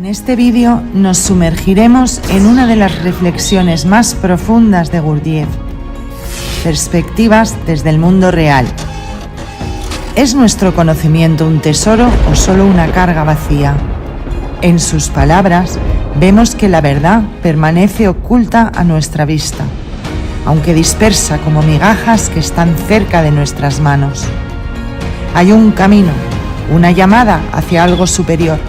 En este vídeo nos sumergiremos en una de las reflexiones más profundas de Gurdjieff: perspectivas desde el mundo real. ¿Es nuestro conocimiento un tesoro o solo una carga vacía? En sus palabras, vemos que la verdad permanece oculta a nuestra vista, aunque dispersa como migajas que están cerca de nuestras manos. Hay un camino, una llamada hacia algo superior.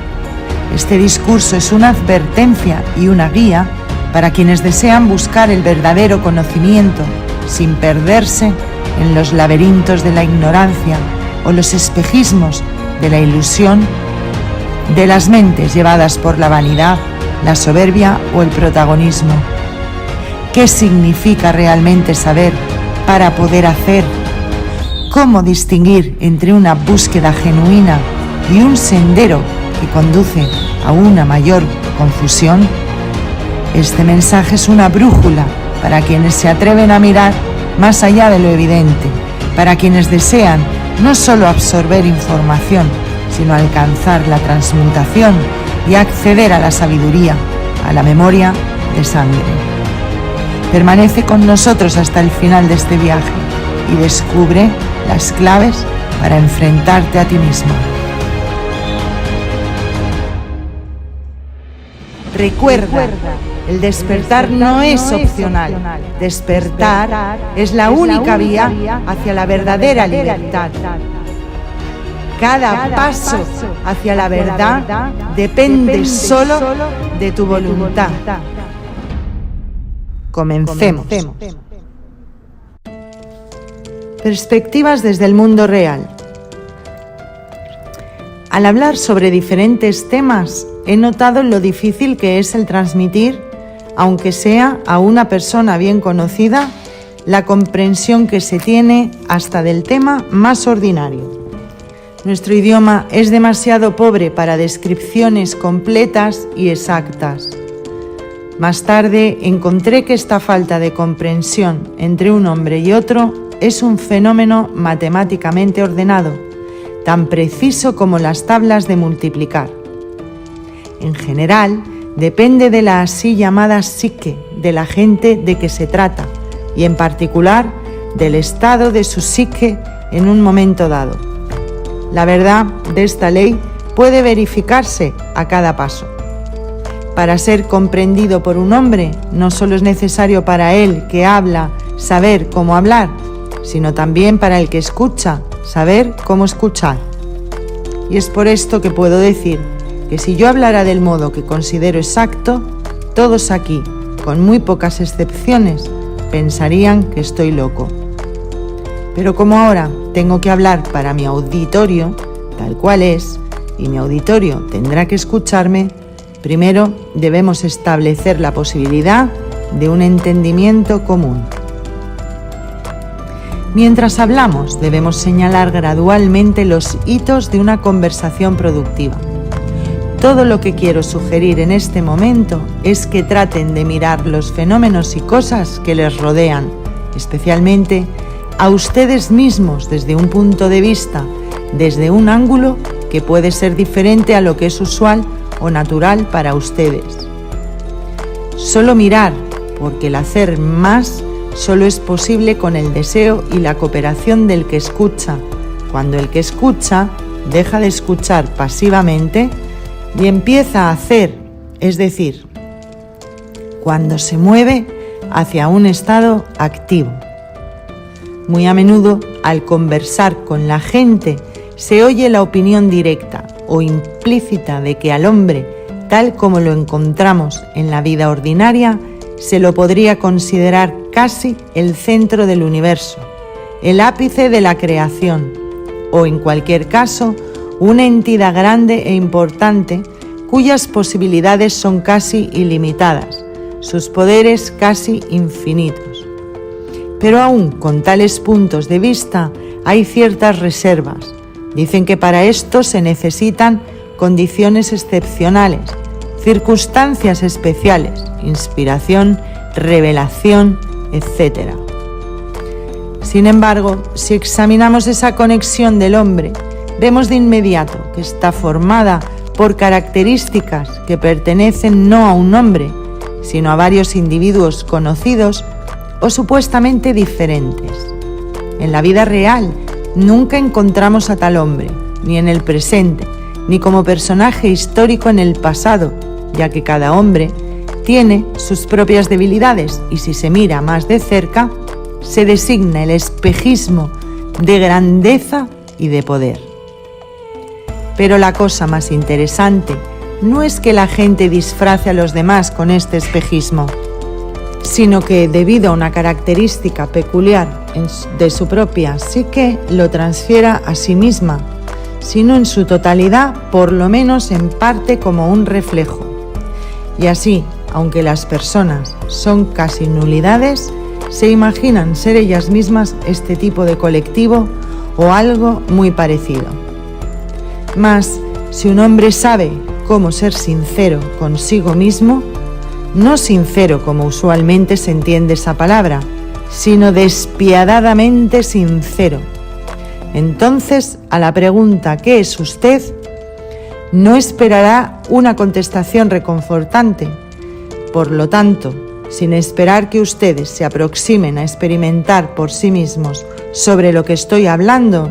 Este discurso es una advertencia y una guía para quienes desean buscar el verdadero conocimiento sin perderse en los laberintos de la ignorancia o los espejismos de la ilusión de las mentes llevadas por la vanidad, la soberbia o el protagonismo. ¿Qué significa realmente saber para poder hacer? ¿Cómo distinguir entre una búsqueda genuina y un sendero que conduce a una mayor confusión? Este mensaje es una brújula para quienes se atreven a mirar más allá de lo evidente, para quienes desean no solo absorber información, sino alcanzar la transmutación y acceder a la sabiduría, a la memoria de sangre. Permanece con nosotros hasta el final de este viaje y descubre las claves para enfrentarte a ti mismo. Recuerda, el despertar no es opcional. Despertar es la única vía hacia la verdadera libertad. Cada paso hacia la verdad depende solo de tu voluntad. Comencemos. Perspectivas desde el mundo real. Al hablar sobre diferentes temas, he notado lo difícil que es el transmitir, aunque sea a una persona bien conocida, la comprensión que se tiene hasta del tema más ordinario. Nuestro idioma es demasiado pobre para descripciones completas y exactas. Más tarde encontré que esta falta de comprensión entre un hombre y otro es un fenómeno matemáticamente ordenado, tan preciso como las tablas de multiplicar. En general, depende de la así llamada psique de la gente de que se trata, y en particular del estado de su psique en un momento dado. La verdad de esta ley puede verificarse a cada paso. Para ser comprendido por un hombre, no solo es necesario para él que habla saber cómo hablar, sino también para el que escucha saber cómo escuchar. Y es por esto que puedo decir que si yo hablara del modo que considero exacto, todos aquí, con muy pocas excepciones, pensarían que estoy loco. Pero como ahora tengo que hablar para mi auditorio, tal cual es, y mi auditorio tendrá que escucharme, primero debemos establecer la posibilidad de un entendimiento común. Mientras hablamos, debemos señalar gradualmente los hitos de una conversación productiva. Todo lo que quiero sugerir en este momento es que traten de mirar los fenómenos y cosas que les rodean, especialmente a ustedes mismos desde un punto de vista, desde un ángulo que puede ser diferente a lo que es usual o natural para ustedes. Solo mirar, porque el hacer más solo es posible con el deseo y la cooperación del que escucha, cuando el que escucha deja de escuchar pasivamente y empieza a hacer, es decir, cuando se mueve hacia un estado activo. Muy a menudo, al conversar con la gente, se oye la opinión directa o implícita de que al hombre, tal como lo encontramos en la vida ordinaria, se lo podría considerar casi el centro del universo, el ápice de la creación, o en cualquier caso, una entidad grande e importante cuyas posibilidades son casi ilimitadas, sus poderes casi infinitos. Pero aún con tales puntos de vista hay ciertas reservas. Dicen que para esto se necesitan condiciones excepcionales, circunstancias especiales, inspiración, revelación, etc. Sin embargo, si examinamos esa conexión del hombre, vemos de inmediato que está formada por características que pertenecen no a un hombre, sino a varios individuos conocidos o supuestamente diferentes. En la vida real nunca encontramos a tal hombre, ni en el presente, ni como personaje histórico en el pasado, ya que cada hombre tiene sus propias debilidades y si se mira más de cerca, se designa el espejismo de grandeza y de poder. Pero la cosa más interesante no es que la gente disfrace a los demás con este espejismo, sino que debido a una característica peculiar de su propia psique lo transfiera a sí misma, sino en su totalidad, por lo menos en parte como un reflejo. Y así, aunque las personas son casi nulidades, se imaginan ser ellas mismas este tipo de colectivo o algo muy parecido. Mas, si un hombre sabe cómo ser sincero consigo mismo, no sincero como usualmente se entiende esa palabra, sino despiadadamente sincero, entonces a la pregunta ¿qué es usted?, no esperará una contestación reconfortante. Por lo tanto, sin esperar que ustedes se aproximen a experimentar por sí mismos sobre lo que estoy hablando,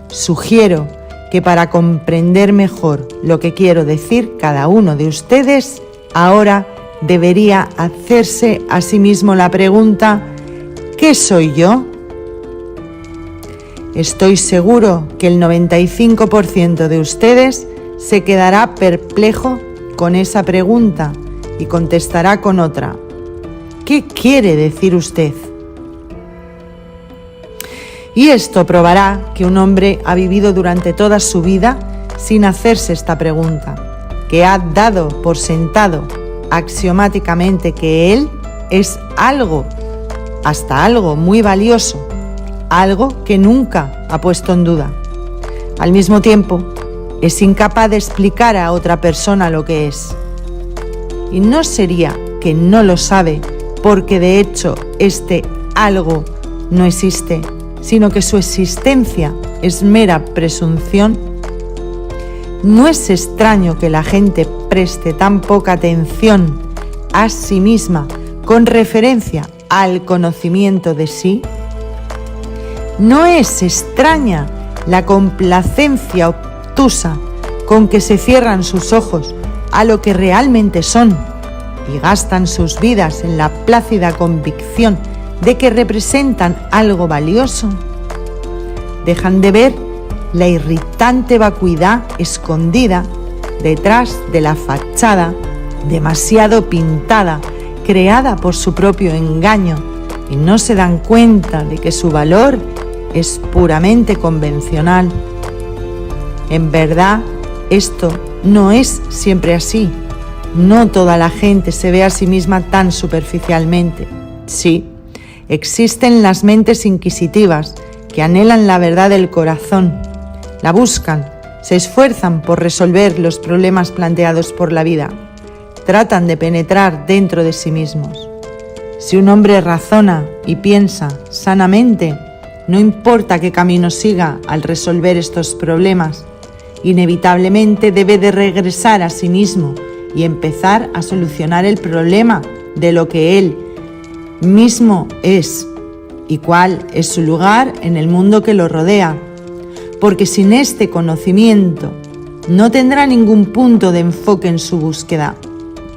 sugiero que para comprender mejor lo que quiero decir, cada uno de ustedes ahora debería hacerse a sí mismo la pregunta ¿qué soy yo? Estoy seguro que el 95% de ustedes se quedará perplejo con esa pregunta y contestará con otra. ¿Qué quiere decir usted? Y esto probará que un hombre ha vivido durante toda su vida sin hacerse esta pregunta, que ha dado por sentado axiomáticamente que él es algo, hasta algo muy valioso, algo que nunca ha puesto en duda. Al mismo tiempo, es incapaz de explicar a otra persona lo que es. Y no sería que no lo sabe porque de hecho este algo no existe, sino que su existencia es mera presunción. No es extraño que la gente preste tan poca atención a sí misma con referencia al conocimiento de sí. No es extraña la complacencia obtusa con que se cierran sus ojos a lo que realmente son y gastan sus vidas en la plácida convicción de que representan algo valioso. Dejan de ver la irritante vacuidad escondida detrás de la fachada demasiado pintada, creada por su propio engaño, y no se dan cuenta de que su valor es puramente convencional. En verdad, esto no es siempre así. No toda la gente se ve a sí misma tan superficialmente. Sí, existen las mentes inquisitivas que anhelan la verdad del corazón, la buscan, se esfuerzan por resolver los problemas planteados por la vida, tratan de penetrar dentro de sí mismos. Si un hombre razona y piensa sanamente, no importa qué camino siga al resolver estos problemas, inevitablemente debe de regresar a sí mismo y empezar a solucionar el problema de lo que él mismo es y cuál es su lugar en el mundo que lo rodea, porque sin este conocimiento no tendrá ningún punto de enfoque en su búsqueda.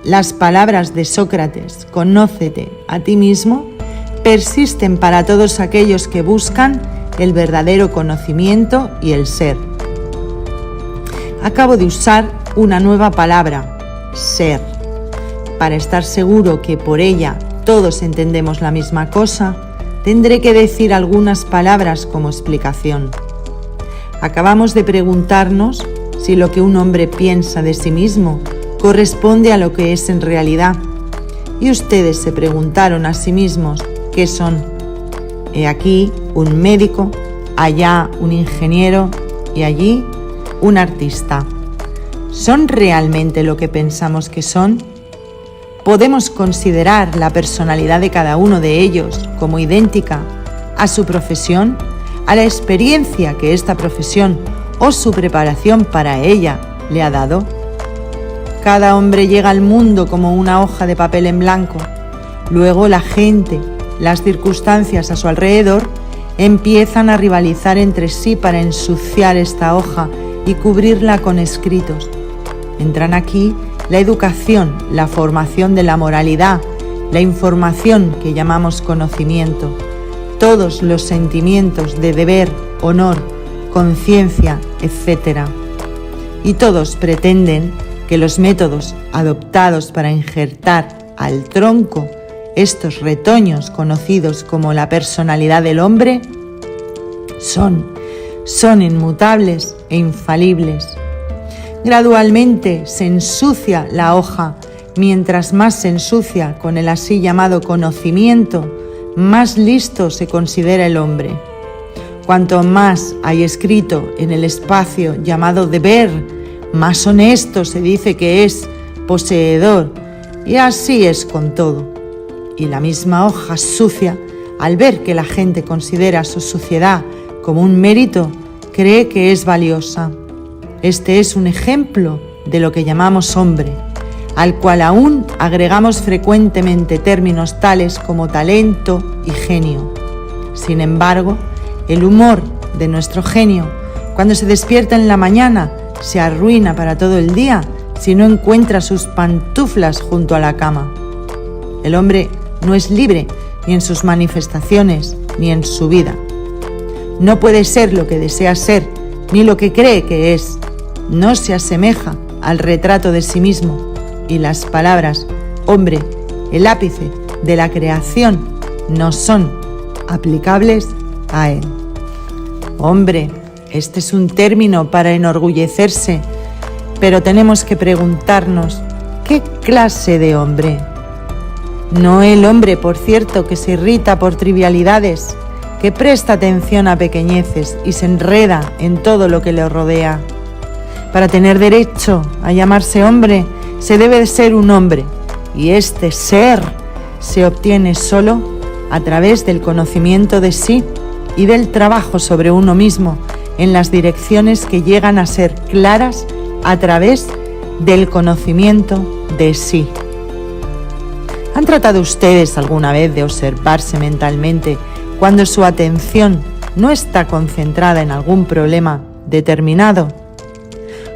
Las palabras de Sócrates, conócete a ti mismo, persisten para todos aquellos que buscan el verdadero conocimiento y el ser. Acabo de usar una nueva palabra, ser, para estar seguro que por ella todos entendemos la misma cosa. Tendré que decir algunas palabras como explicación. Acabamos de preguntarnos si lo que un hombre piensa de sí mismo corresponde a lo que es en realidad. Y ustedes se preguntaron a sí mismos qué son. He aquí un médico, allá un ingeniero y allí un artista. ¿Son realmente lo que pensamos que son? ¿Podemos considerar la personalidad de cada uno de ellos como idéntica a su profesión, a la experiencia que esta profesión o su preparación para ella le ha dado? cada hombre llega al mundo como una hoja de papel en blanco. Luego la gente, las circunstancias a su alrededor, empiezan a rivalizar entre sí para ensuciar esta hoja y cubrirla con escritos. Entran aquí la educación, la formación de la moralidad, la información que llamamos conocimiento, todos los sentimientos de deber, honor, conciencia, etc. Y todos pretenden que los métodos adoptados para injertar al tronco estos retoños conocidos como la personalidad del hombre son inmutables e infalibles. Gradualmente se ensucia la hoja. Mientras más se ensucia con el así llamado conocimiento, más listo se considera el hombre. Cuanto más hay escrito en el espacio llamado deber, más honesto se dice que es, poseedor, y así es con todo. Y la misma hoja sucia, al ver que la gente considera su suciedad como un mérito, cree que es valiosa. Este es un ejemplo de lo que llamamos hombre, al cual aún agregamos frecuentemente términos tales como talento y genio. Sin embargo, el humor de nuestro genio, cuando se despierta en la mañana, se arruina para todo el día si no encuentra sus pantuflas junto a la cama. El hombre no es libre ni en sus manifestaciones ni en su vida. No puede ser lo que desea ser ni lo que cree que es. No se asemeja al retrato de sí mismo, y las palabras hombre, el ápice de la creación, no son aplicables a él. Hombre, este es un término para enorgullecerse, pero tenemos que preguntarnos, ¿qué clase de hombre? No el hombre, por cierto, que se irrita por trivialidades, que presta atención a pequeñeces y se enreda en todo lo que le rodea. Para tener derecho a llamarse hombre, se debe de ser un hombre, y este ser se obtiene solo a través del conocimiento de sí y del trabajo sobre uno mismo en las direcciones que llegan a ser claras a través del conocimiento de sí. ¿Han tratado ustedes alguna vez de observarse mentalmente cuando su atención no está concentrada en algún problema determinado?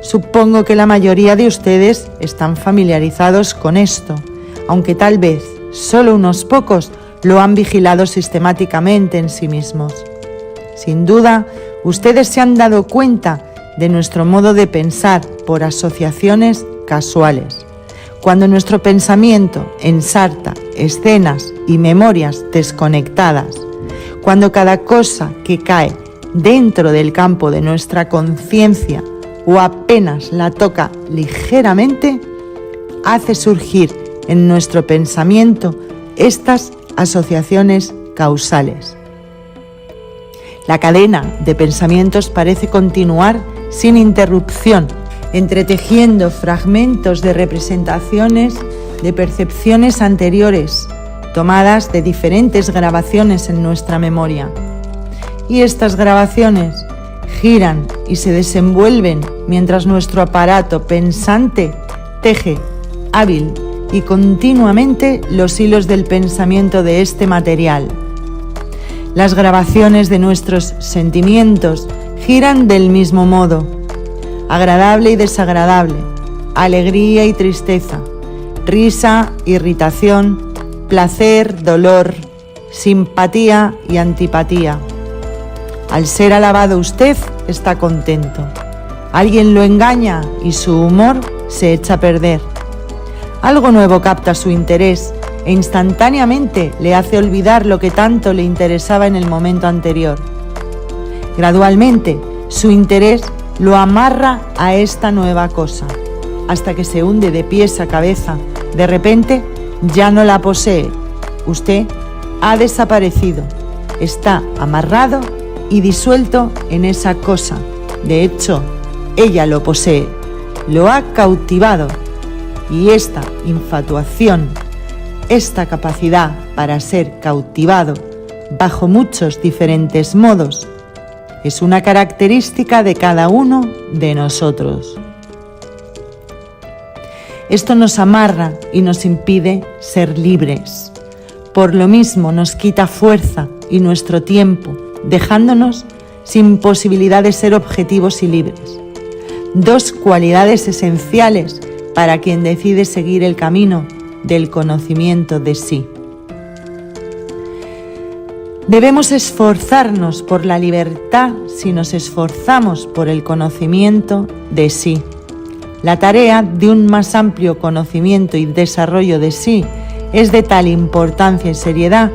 Supongo que la mayoría de ustedes están familiarizados con esto, aunque tal vez solo unos pocos lo han vigilado sistemáticamente en sí mismos. Sin duda, ustedes se han dado cuenta de nuestro modo de pensar por asociaciones casuales. Cuando nuestro pensamiento ensarta escenas y memorias desconectadas, cuando cada cosa que cae dentro del campo de nuestra conciencia o apenas la toca ligeramente, hace surgir en nuestro pensamiento estas asociaciones causales. La cadena de pensamientos parece continuar sin interrupción, entretejiendo fragmentos de representaciones de percepciones anteriores, tomadas de diferentes grabaciones en nuestra memoria. Y estas grabaciones giran y se desenvuelven mientras nuestro aparato pensante teje hábil y continuamente los hilos del pensamiento de este material. Las grabaciones de nuestros sentimientos giran del mismo modo, agradable y desagradable, alegría y tristeza, risa, irritación, placer, dolor, simpatía y antipatía. Al ser alabado usted está contento. Alguien lo engaña y su humor se echa a perder. Algo nuevo capta su interés e instantáneamente le hace olvidar lo que tanto le interesaba en el momento anterior. Gradualmente, su interés lo amarra a esta nueva cosa, hasta que se hunde de pies a cabeza. De repente, ya no la posee. Usted ha desaparecido, está amarrado y disuelto en esa cosa. De hecho, ella lo posee, lo ha cautivado, y esta infatuación, esta capacidad para ser cautivado bajo muchos diferentes modos, es una característica de cada uno de nosotros. Esto nos amarra y nos impide ser libres. Por lo mismo nos quita fuerza y nuestro tiempo, dejándonos sin posibilidad de ser objetivos y libres. Dos cualidades esenciales para quien decide seguir el camino del conocimiento de sí. Debemos esforzarnos por la libertad si nos esforzamos por el conocimiento de sí. La tarea de un más amplio conocimiento y desarrollo de sí es de tal importancia y seriedad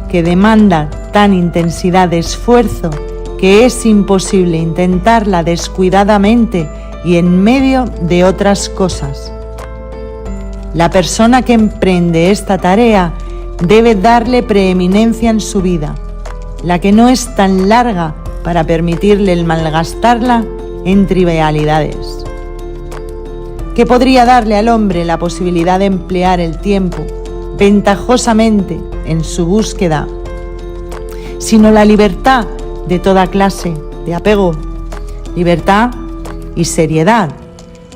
que demanda tan intensidad de esfuerzo que es imposible intentarla descuidadamente y en medio de otras cosas. La persona que emprende esta tarea debe darle preeminencia en su vida, la que no es tan larga para permitirle el malgastarla en trivialidades. ¿Qué podría darle al hombre la posibilidad de emplear el tiempo ventajosamente en su búsqueda, sino la libertad de toda clase de apego, libertad y seriedad,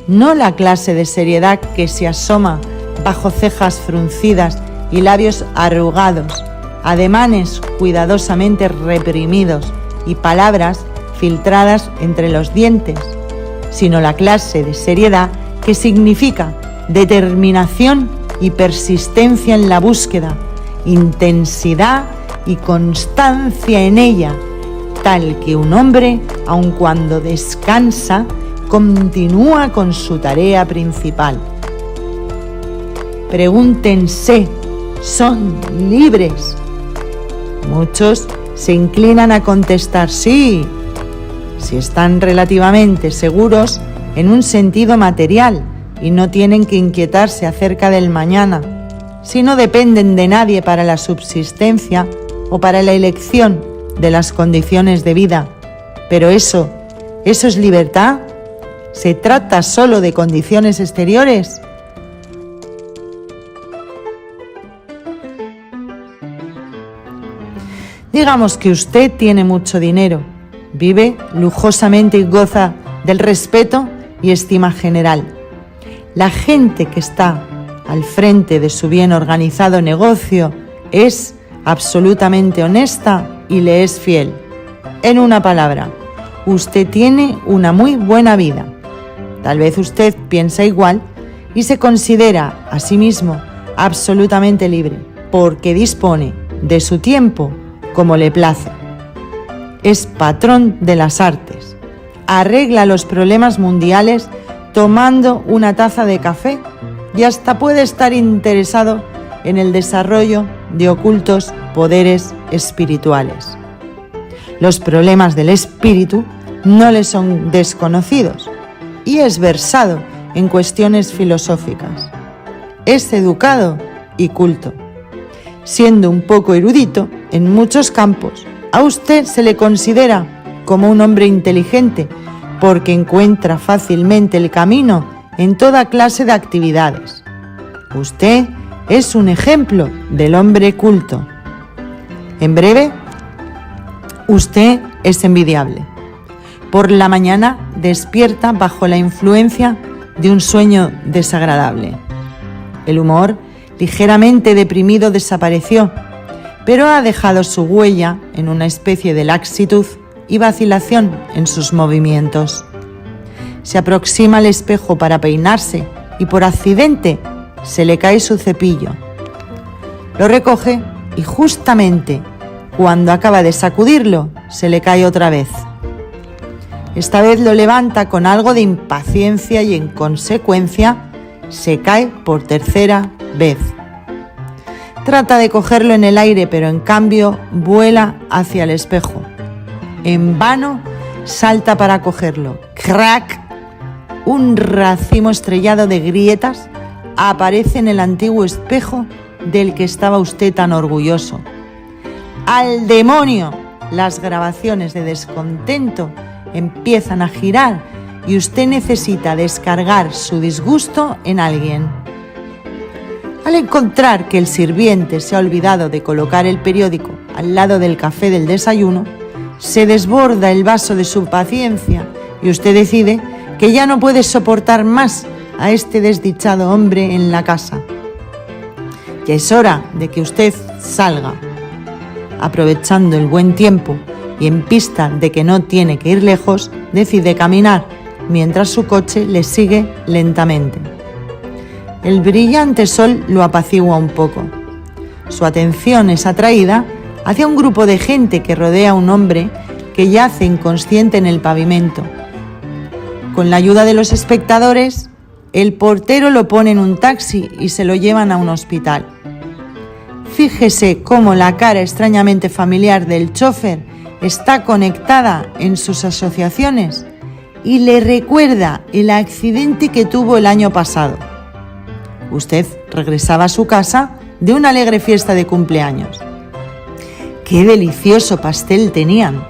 no la clase de seriedad que se asoma bajo cejas fruncidas y labios arrugados, ademanes cuidadosamente reprimidos y palabras filtradas entre los dientes, sino la clase de seriedad que significa determinación y persistencia en la búsqueda, intensidad y constancia en ella, tal que un hombre, aun cuando descansa, continúa con su tarea principal. Pregúntense, ¿son libres? Muchos se inclinan a contestar sí, si están relativamente seguros en un sentido material y no tienen que inquietarse acerca del mañana, si no dependen de nadie para la subsistencia o para la elección de las condiciones de vida. Pero ¿eso es libertad? ¿Se trata solo de condiciones exteriores? Digamos que usted tiene mucho dinero, vive lujosamente y goza del respeto y estima general. La gente que está al frente de su bien organizado negocio es absolutamente honesta y le es fiel. En una palabra, usted tiene una muy buena vida. Tal vez usted piensa igual y se considera a sí mismo absolutamente libre, porque dispone de su tiempo como le place. Es patrón de las artes. Arregla los problemas mundiales tomando una taza de café y hasta puede estar interesado en el desarrollo de ocultos poderes espirituales. Los problemas del espíritu no le son desconocidos y es versado en cuestiones filosóficas. Es educado y culto. Siendo un poco erudito en muchos campos, a usted se le considera como un hombre inteligente porque encuentra fácilmente el camino en toda clase de actividades. Usted es un ejemplo del hombre culto. En breve, usted es envidiable. Por la mañana despierta bajo la influencia de un sueño desagradable. El humor ligeramente deprimido desapareció, pero ha dejado su huella en una especie de laxitud y vacilación en sus movimientos. Se aproxima al espejo para peinarse y por accidente se le cae su cepillo. Lo recoge y justamente cuando acaba de sacudirlo, se le cae otra vez. Esta vez lo levanta con algo de impaciencia y en consecuencia se cae por tercera vez. Trata de cogerlo en el aire, pero en cambio vuela hacia el espejo. En vano salta para cogerlo. ¡Crack! Un racimo estrellado de grietas aparece en el antiguo espejo del que estaba usted tan orgulloso. ¡Al demonio! Las grabaciones de descontento empiezan a girar y usted necesita descargar su disgusto en alguien. Al encontrar que el sirviente se ha olvidado de colocar el periódico al lado del café del desayuno, se desborda el vaso de su paciencia y usted decide que ya no puede soportar más a este desdichado hombre en la casa. Ya es hora de que usted salga. Aprovechando el buen tiempo y en pista de que no tiene que ir lejos, decide caminar, mientras su coche le sigue lentamente. El brillante sol lo apacigua un poco. Su atención es atraída hacia un grupo de gente que rodea a un hombre que yace inconsciente en el pavimento. Con la ayuda de los espectadores, el portero lo pone en un taxi y se lo llevan a un hospital. Fíjese cómo la cara extrañamente familiar del chofer está conectada en sus asociaciones y le recuerda el accidente que tuvo el año pasado. Usted regresaba a su casa de una alegre fiesta de cumpleaños. ¡Qué delicioso pastel tenían!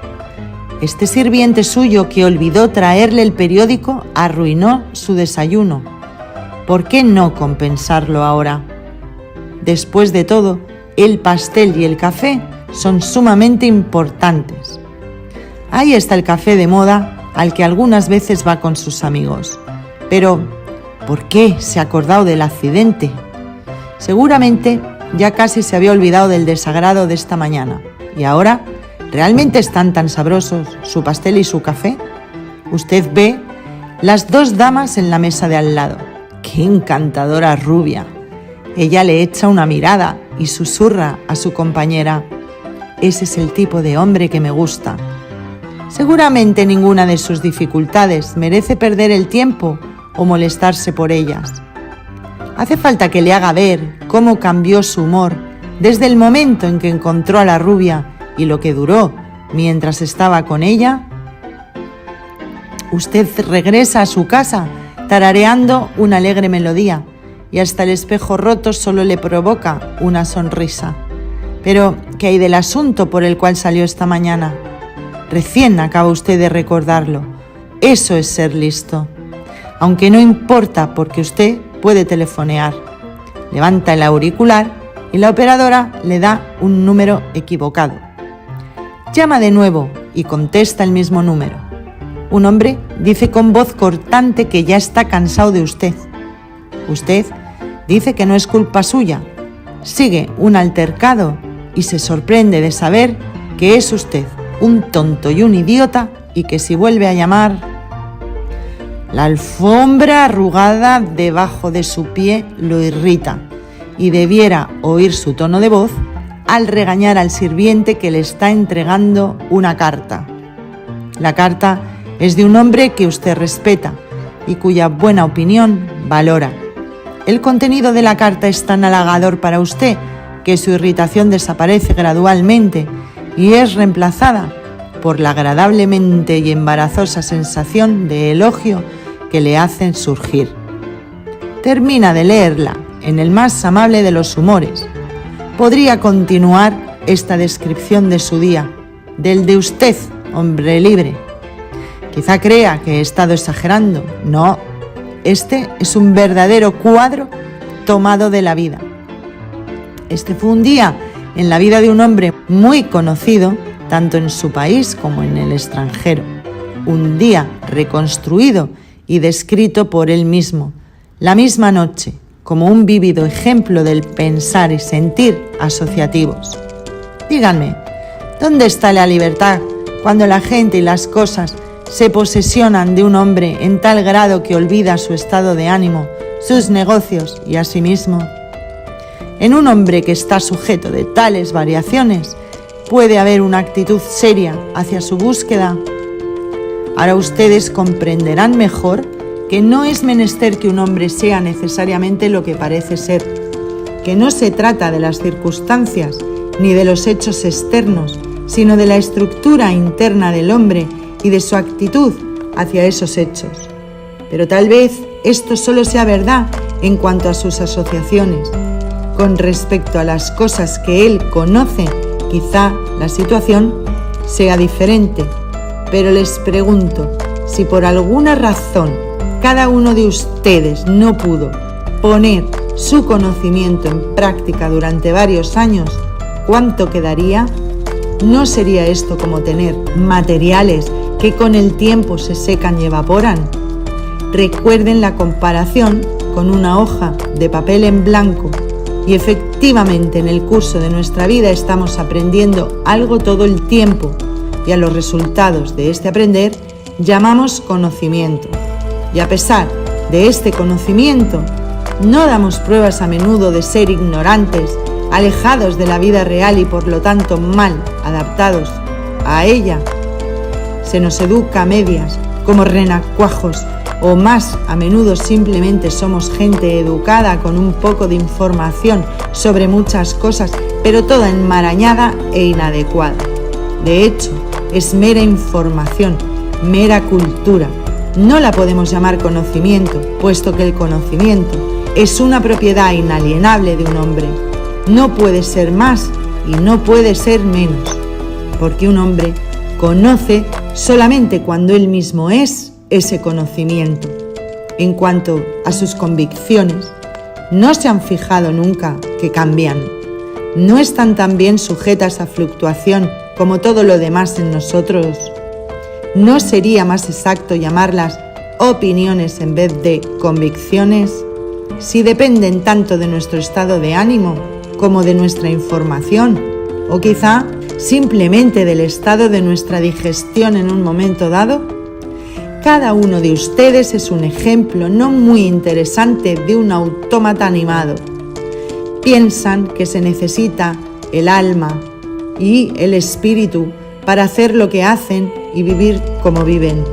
Este sirviente suyo que olvidó traerle el periódico arruinó su desayuno. ¿Por qué no compensarlo ahora? Después de todo, el pastel y el café son sumamente importantes. Ahí está el café de moda al que algunas veces va con sus amigos. Pero, ¿por qué se ha acordado del accidente? Seguramente ya casi se había olvidado del desagrado de esta mañana. Y ahora, ¿realmente están tan sabrosos su pastel y su café? Usted ve las dos damas en la mesa de al lado. ¡Qué encantadora rubia! Ella le echa una mirada y susurra a su compañera: ese es el tipo de hombre que me gusta. Seguramente ninguna de sus dificultades merece perder el tiempo o molestarse por ellas. Hace falta que le haga ver cómo cambió su humor desde el momento en que encontró a la rubia y lo que duró mientras estaba con ella. Usted regresa a su casa tarareando una alegre melodía y hasta el espejo roto solo le provoca una sonrisa. Pero, ¿qué hay del asunto por el cual salió esta mañana? Recién acaba usted de recordarlo. Eso es ser listo. Aunque no importa porque usted puede telefonear. Levanta el auricular y la operadora le da un número equivocado. Llama de nuevo y contesta el mismo número. Un hombre dice con voz cortante que ya está cansado de usted. Usted dice que no es culpa suya. Sigue un altercado y se sorprende de saber que es usted un tonto y un idiota y que si vuelve a llamar... La alfombra arrugada debajo de su pie lo irrita y debiera oír su tono de voz al regañar al sirviente que le está entregando una carta. La carta es de un hombre que usted respeta y cuya buena opinión valora. El contenido de la carta es tan halagador para usted que su irritación desaparece gradualmente y es reemplazada por la agradablemente y embarazosa sensación de elogio que le hacen surgir. Termina de leerla en el más amable de los humores. Podría continuar esta descripción de su día, del de usted, hombre libre. Quizá crea que he estado exagerando. No, este es un verdadero cuadro tomado de la vida. Este fue un día en la vida de un hombre muy conocido, tanto en su país como en el extranjero. Un día reconstruido y descrito por él mismo, la misma noche, como un vívido ejemplo del pensar y sentir asociativos. Díganme, ¿dónde está la libertad cuando la gente y las cosas se posesionan de un hombre en tal grado que olvida su estado de ánimo, sus negocios y a sí mismo? En un hombre que está sujeto de tales variaciones, ¿puede haber una actitud seria hacia su búsqueda? Ahora ustedes comprenderán mejor que no es menester que un hombre sea necesariamente lo que parece ser, que no se trata de las circunstancias ni de los hechos externos, sino de la estructura interna del hombre y de su actitud hacia esos hechos. Pero tal vez esto solo sea verdad en cuanto a sus asociaciones. Con respecto a las cosas que él conoce, quizá la situación sea diferente. Pero les pregunto, si por alguna razón cada uno de ustedes no pudo poner su conocimiento en práctica durante varios años, ¿cuánto quedaría? ¿No sería esto como tener materiales que con el tiempo se secan y evaporan? recuerden la comparación con una hoja de papel en blanco y efectivamente en el curso de nuestra vida estamos aprendiendo algo todo el tiempo y a los resultados de este aprender llamamos conocimiento. Y a pesar de este conocimiento, no damos pruebas a menudo de ser ignorantes, alejados de la vida real y por lo tanto mal adaptados a ella. Se nos educa a medias, como renacuajos, o más a menudo simplemente somos gente educada con un poco de información sobre muchas cosas, pero toda enmarañada e inadecuada. De hecho, es mera información, mera cultura. No la podemos llamar conocimiento, puesto que el conocimiento es una propiedad inalienable de un hombre. No puede ser más y no puede ser menos, porque un hombre conoce solamente cuando él mismo es ese conocimiento. En cuanto a sus convicciones, no se han fijado nunca que cambian. No están tan bien sujetas a fluctuación como todo lo demás en nosotros. ¿No sería más exacto llamarlas opiniones en vez de convicciones? Si dependen tanto de nuestro estado de ánimo como de nuestra información, o quizá simplemente del estado de nuestra digestión en un momento dado. Cada uno de ustedes es un ejemplo no muy interesante de un autómata animado. Piensan que se necesita el alma y el espíritu para hacer lo que hacen y vivir como viven,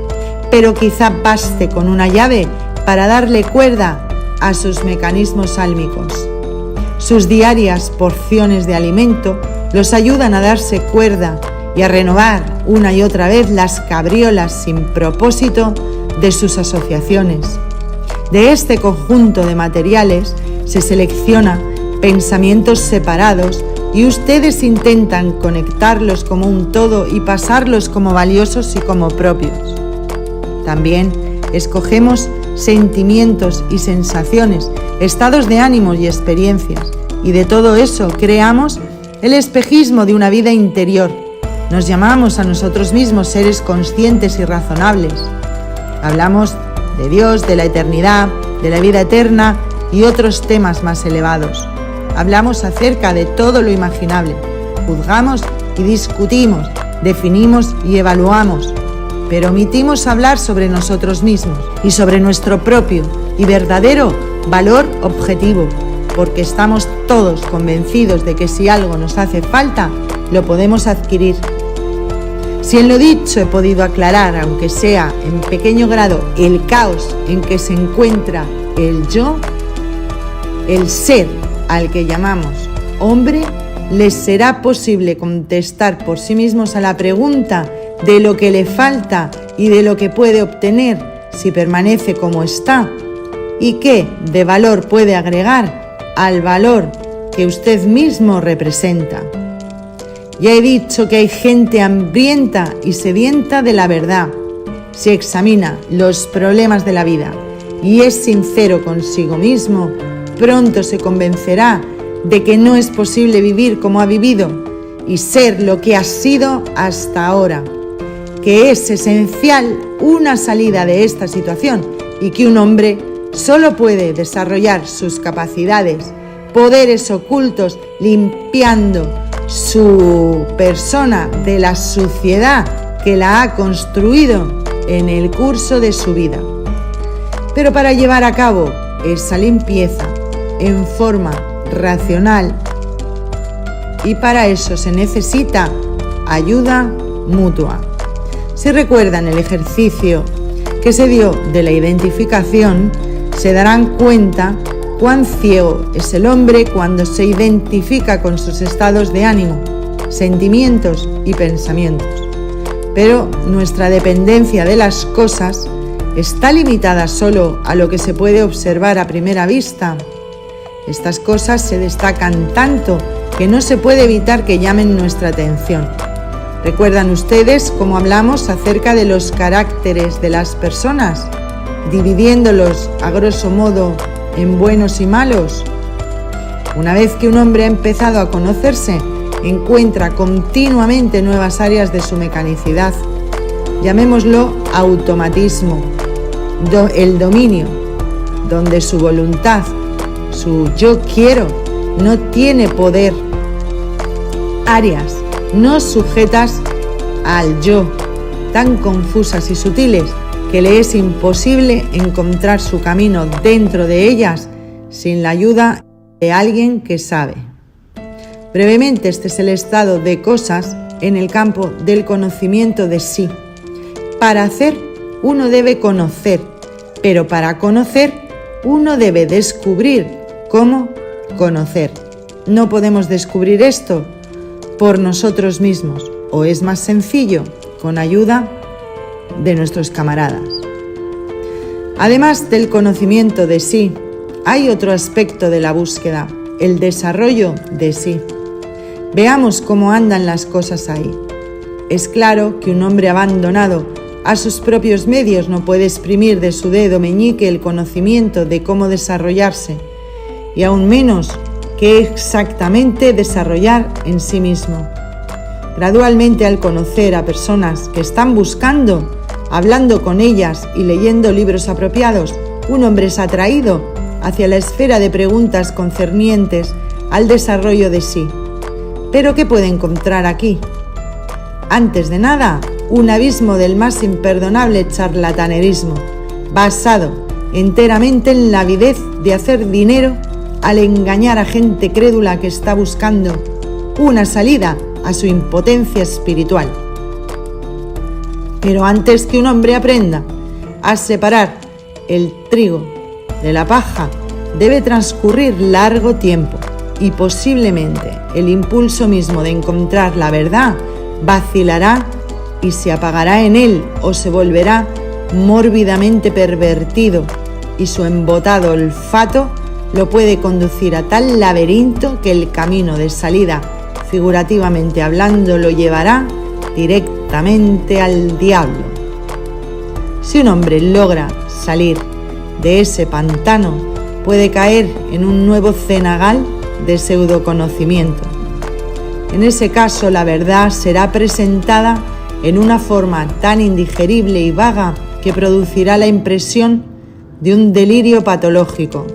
pero quizá baste con una llave para darle cuerda a sus mecanismos álmicos. Sus diarias porciones de alimento los ayudan a darse cuerda y a renovar una y otra vez las cabriolas sin propósito de sus asociaciones. De este conjunto de materiales se selecciona pensamientos separados y ustedes intentan conectarlos como un todo y pasarlos como valiosos y como propios. También escogemos sentimientos y sensaciones, estados de ánimo y experiencias, y de todo eso creamos el espejismo de una vida interior. Nos llamamos a nosotros mismos seres conscientes y razonables. Hablamos de Dios, de la eternidad, de la vida eterna y otros temas más elevados. Hablamos acerca de todo lo imaginable. Juzgamos y discutimos, definimos y evaluamos, pero omitimos hablar sobre nosotros mismos y sobre nuestro propio y verdadero valor objetivo, porque estamos todos convencidos de que si algo nos hace falta, lo podemos adquirir. Si en lo dicho he podido aclarar, aunque sea en pequeño grado, el caos en que se encuentra el yo, el ser al que llamamos hombre, les será posible contestar por sí mismos a la pregunta de lo que le falta y de lo que puede obtener si permanece como está, y qué de valor puede agregar al valor que usted mismo representa. Ya he dicho que hay gente hambrienta y sedienta de la verdad. Si examina los problemas de la vida y es sincero consigo mismo, pronto se convencerá de que no es posible vivir como ha vivido y ser lo que ha sido hasta ahora, que es esencial una salida de esta situación y que un hombre solo puede desarrollar sus capacidades, poderes ocultos, limpiando su persona de la suciedad que la ha construido en el curso de su vida. Pero para llevar a cabo esa limpieza en forma racional, y para eso se necesita ayuda mutua. Si recuerdan el ejercicio que se dio de la identificación, se darán cuenta cuán ciego es el hombre cuando se identifica con sus estados de ánimo, sentimientos y pensamientos. Pero nuestra dependencia de las cosas está limitada solo a lo que se puede observar a primera vista. Estas cosas se destacan tanto que no se puede evitar que llamen nuestra atención. ¿Recuerdan ustedes cómo hablamos acerca de los caracteres de las personas, dividiéndolos a grosso modo en buenos y malos? Una vez que un hombre ha empezado a conocerse, encuentra continuamente nuevas áreas de su mecanicidad. Llamémoslo automatismo. el dominio, donde su voluntad, su yo quiero, no tiene poder. Áreas no sujetas al yo, tan confusas y sutiles que le es imposible encontrar su camino dentro de ellas sin la ayuda de alguien que sabe. Brevemente, este es el estado de cosas en el campo del conocimiento de sí. Para hacer, uno debe conocer, pero para conocer, uno debe descubrir cómo conocer. No podemos descubrir esto por nosotros mismos, o es más sencillo, con ayuda de nuestros camaradas. Además del conocimiento de sí, hay otro aspecto de la búsqueda, el desarrollo de sí. Veamos cómo andan las cosas ahí. Es claro que un hombre abandonado a sus propios medios no puede exprimir de su dedo meñique el conocimiento de cómo desarrollarse, y aún menos qué exactamente desarrollar en sí mismo. Gradualmente, al conocer a personas que están buscando, hablando con ellas y leyendo libros apropiados, un hombre es atraído hacia la esfera de preguntas concernientes al desarrollo de sí. ¿Pero qué puede encontrar aquí? Antes de nada, un abismo del más imperdonable charlatanerismo, basado enteramente en la avidez de hacer dinero al engañar a gente crédula que está buscando una salida a su impotencia espiritual. Pero antes que un hombre aprenda a separar el trigo de la paja, debe transcurrir largo tiempo y posiblemente el impulso mismo de encontrar la verdad vacilará y se apagará en él o se volverá mórbidamente pervertido, y su embotado olfato lo puede conducir a tal laberinto que el camino de salida, figurativamente hablando, lo llevará directamente al diablo. Si un hombre logra salir de ese pantano, puede caer en un nuevo cenagal de pseudoconocimiento. En ese caso, la verdad será presentada en una forma tan indigerible y vaga que producirá la impresión de un delirio patológico.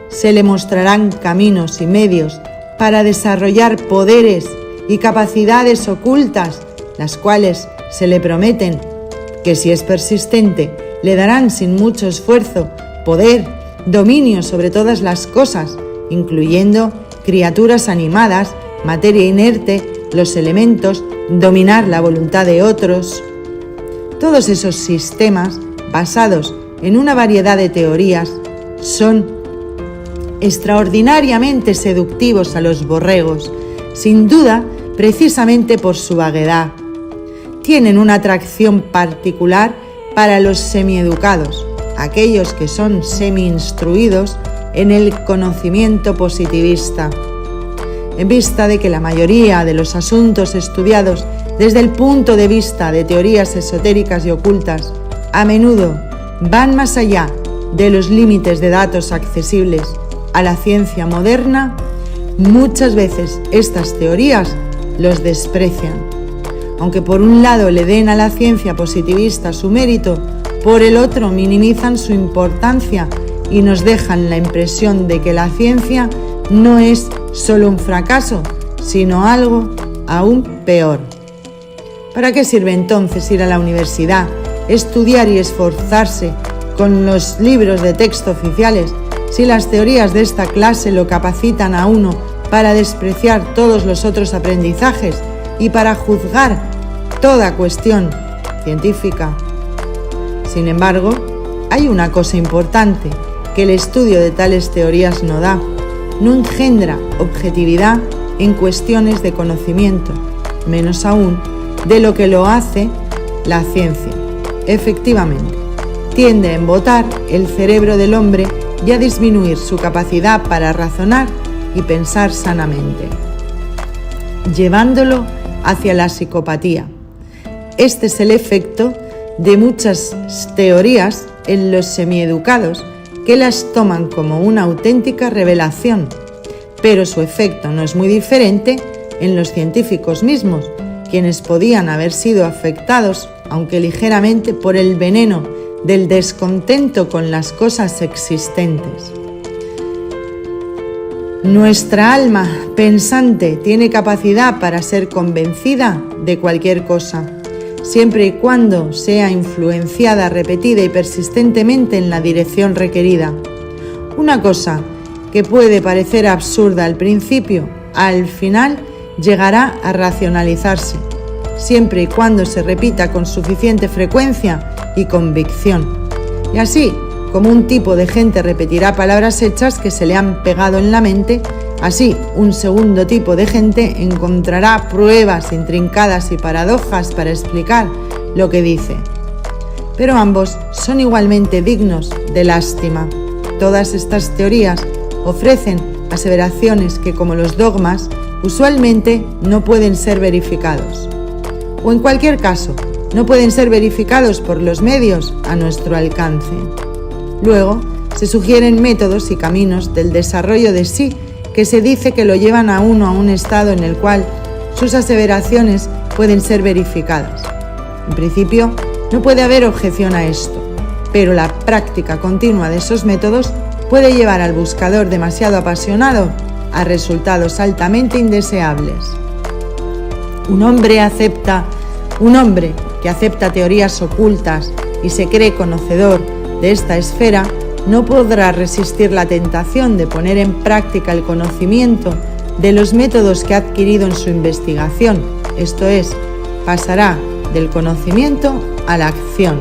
Se le mostrarán caminos y medios para desarrollar poderes y capacidades ocultas, las cuales se le prometen que, si es persistente, le darán sin mucho esfuerzo poder, dominio sobre todas las cosas, incluyendo criaturas animadas, materia inerte, los elementos, dominar la voluntad de otros. Todos esos sistemas, basados en una variedad de teorías, son extraordinariamente seductivos a los borregos, sin duda precisamente por su vaguedad. Tienen una atracción particular para los semieducados, aquellos que son semi-instruidos en el conocimiento positivista. En vista de que la mayoría de los asuntos estudiados desde el punto de vista de teorías esotéricas y ocultas a menudo van más allá de los límites de datos accesibles a la ciencia moderna, muchas veces estas teorías los desprecian. Aunque por un lado le den a la ciencia positivista su mérito, por el otro minimizan su importancia y nos dejan la impresión de que la ciencia no es solo un fracaso, sino algo aún peor. ¿Para qué sirve entonces ir a la universidad, estudiar y esforzarse con los libros de texto oficiales, si las teorías de esta clase lo capacitan a uno para despreciar todos los otros aprendizajes y para juzgar toda cuestión científica? Sin embargo, hay una cosa importante que el estudio de tales teorías no da: no engendra objetividad en cuestiones de conocimiento, menos aún de lo que lo hace la ciencia. Efectivamente, tiende a embotar el cerebro del hombre y a disminuir su capacidad para razonar y pensar sanamente, llevándolo hacia la psicopatía. Este es el efecto de muchas teorías en los semieducados, que las toman como una auténtica revelación, pero su efecto no es muy diferente en los científicos mismos, quienes podían haber sido afectados, aunque ligeramente, por el veneno del descontento con las cosas existentes. Nuestra alma pensante tiene capacidad para ser convencida de cualquier cosa, siempre y cuando sea influenciada repetida y persistentemente en la dirección requerida. Una cosa que puede parecer absurda al principio, al final llegará a racionalizarse, siempre y cuando se repita con suficiente frecuencia y convicción. Y así, como un tipo de gente repetirá palabras hechas que se le han pegado en la mente, así un segundo tipo de gente encontrará pruebas intrincadas y paradojas para explicar lo que dice. Pero ambos son igualmente dignos de lástima. Todas estas teorías ofrecen aseveraciones que, como los dogmas, usualmente no pueden ser verificados. O en cualquier caso, no pueden ser verificados por los medios a nuestro alcance. Luego, se sugieren métodos y caminos del desarrollo de sí que se dice que lo llevan a uno a un estado en el cual sus aseveraciones pueden ser verificadas. En principio, no puede haber objeción a esto, pero la práctica continua de esos métodos puede llevar al buscador demasiado apasionado a resultados altamente indeseables. Un hombre que acepta teorías ocultas y se cree conocedor de esta esfera no podrá resistir la tentación de poner en práctica el conocimiento de los métodos que ha adquirido en su investigación, esto es, pasará del conocimiento a la acción.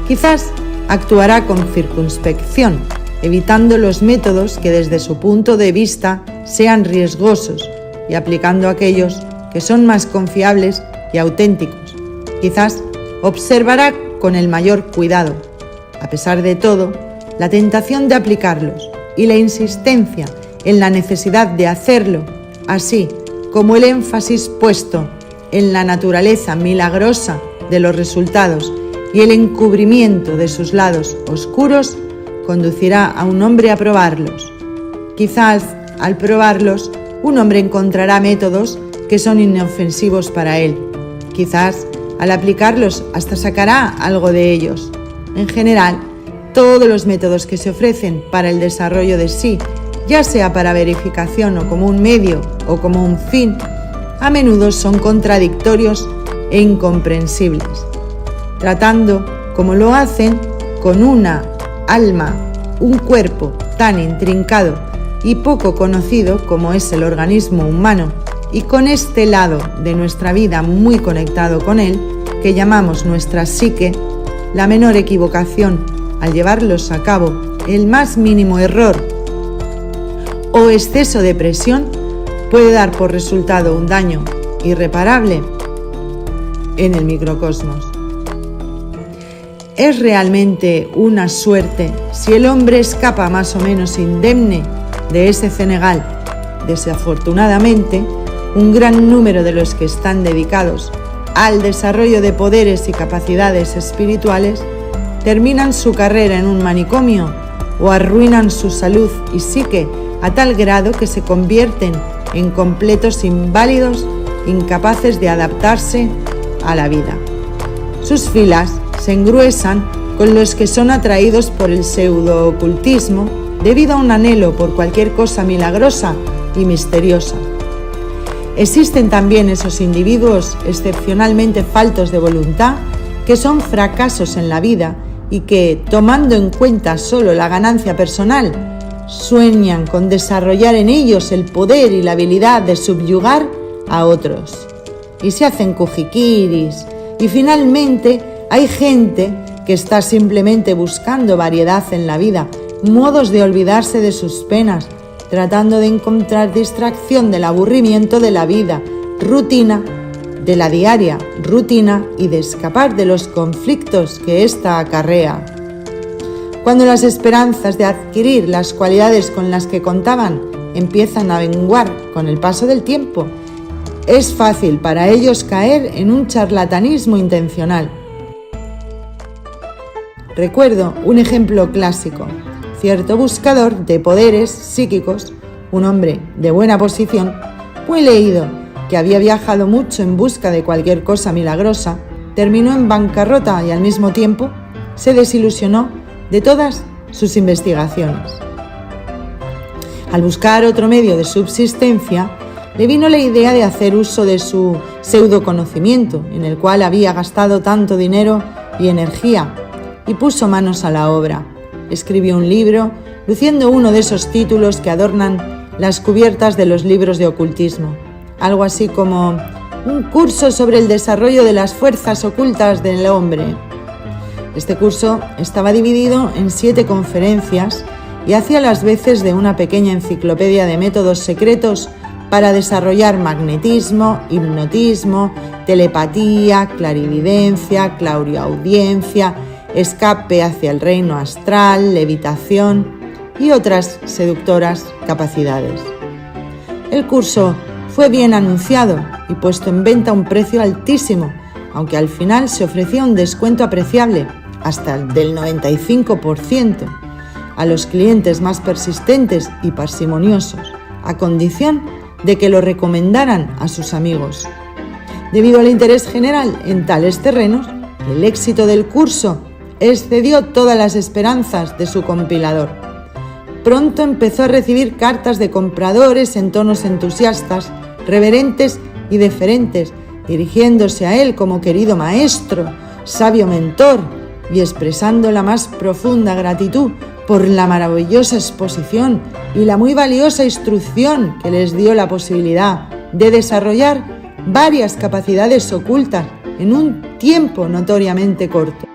Quizás actuará con circunspección, evitando los métodos que desde su punto de vista sean riesgosos y aplicando aquellos que son más confiables y auténticos. Quizás observará con el mayor cuidado. A pesar de todo, la tentación de aplicarlos y la insistencia en la necesidad de hacerlo, así como el énfasis puesto en la naturaleza milagrosa de los resultados y el encubrimiento de sus lados oscuros, conducirá a un hombre a probarlos. Quizás, al probarlos, un hombre encontrará métodos que son inofensivos para él. Quizás, al aplicarlos, hasta sacará algo de ellos. En general, todos los métodos que se ofrecen para el desarrollo de sí, ya sea para verificación o como un medio o como un fin, a menudo son contradictorios e incomprensibles. Tratando, como lo hacen, con una alma, un cuerpo tan intrincado y poco conocido como es el organismo humano, y con este lado de nuestra vida muy conectado con él, que llamamos nuestra psique, la menor equivocación al llevarlos a cabo, el más mínimo error o exceso de presión, puede dar por resultado un daño irreparable en el microcosmos. Es realmente una suerte si el hombre escapa más o menos indemne de ese cenagal. Desafortunadamente, un gran número de los que están dedicados al desarrollo de poderes y capacidades espirituales terminan su carrera en un manicomio o arruinan su salud y psique a tal grado que se convierten en completos inválidos, incapaces de adaptarse a la vida. Sus filas se engruesan con los que son atraídos por el pseudo-ocultismo debido a un anhelo por cualquier cosa milagrosa y misteriosa. Existen también esos individuos excepcionalmente faltos de voluntad que son fracasos en la vida y que, tomando en cuenta solo la ganancia personal, sueñan con desarrollar en ellos el poder y la habilidad de subyugar a otros. Y se hacen kujikiris. Y finalmente hay gente que está simplemente buscando variedad en la vida, modos de olvidarse de sus penas, tratando de encontrar distracción del aburrimiento de la vida, rutina, de la diaria rutina y de escapar de los conflictos que ésta acarrea. Cuando las esperanzas de adquirir las cualidades con las que contaban empiezan a menguar con el paso del tiempo, es fácil para ellos caer en un charlatanismo intencional. Recuerdo un ejemplo clásico. Cierto buscador de poderes psíquicos, un hombre de buena posición, muy leído, que había viajado mucho en busca de cualquier cosa milagrosa, terminó en bancarrota y al mismo tiempo se desilusionó de todas sus investigaciones. Al buscar otro medio de subsistencia, le vino la idea de hacer uso de su pseudoconocimiento, en el cual había gastado tanto dinero y energía, y puso manos a la obra. Escribió un libro, luciendo uno de esos títulos que adornan las cubiertas de los libros de ocultismo, algo así como un curso sobre el desarrollo de las fuerzas ocultas del hombre. Este curso estaba dividido en 7 conferencias y hacía las veces de una pequeña enciclopedia de métodos secretos para desarrollar magnetismo, hipnotismo, telepatía, clarividencia, clariaudiencia, escape hacia el reino astral, levitación y otras seductoras capacidades. El curso fue bien anunciado y puesto en venta a un precio altísimo, aunque al final se ofrecía un descuento apreciable, hasta del 95%, a los clientes más persistentes y parsimoniosos, a condición de que lo recomendaran a sus amigos. Debido al interés general en tales terrenos, el éxito del curso excedió todas las esperanzas de su compilador. Pronto empezó a recibir cartas de compradores en tonos entusiastas, reverentes y deferentes, dirigiéndose a él como querido maestro, sabio mentor y expresando la más profunda gratitud por la maravillosa exposición y la muy valiosa instrucción que les dio la posibilidad de desarrollar varias capacidades ocultas en un tiempo notoriamente corto.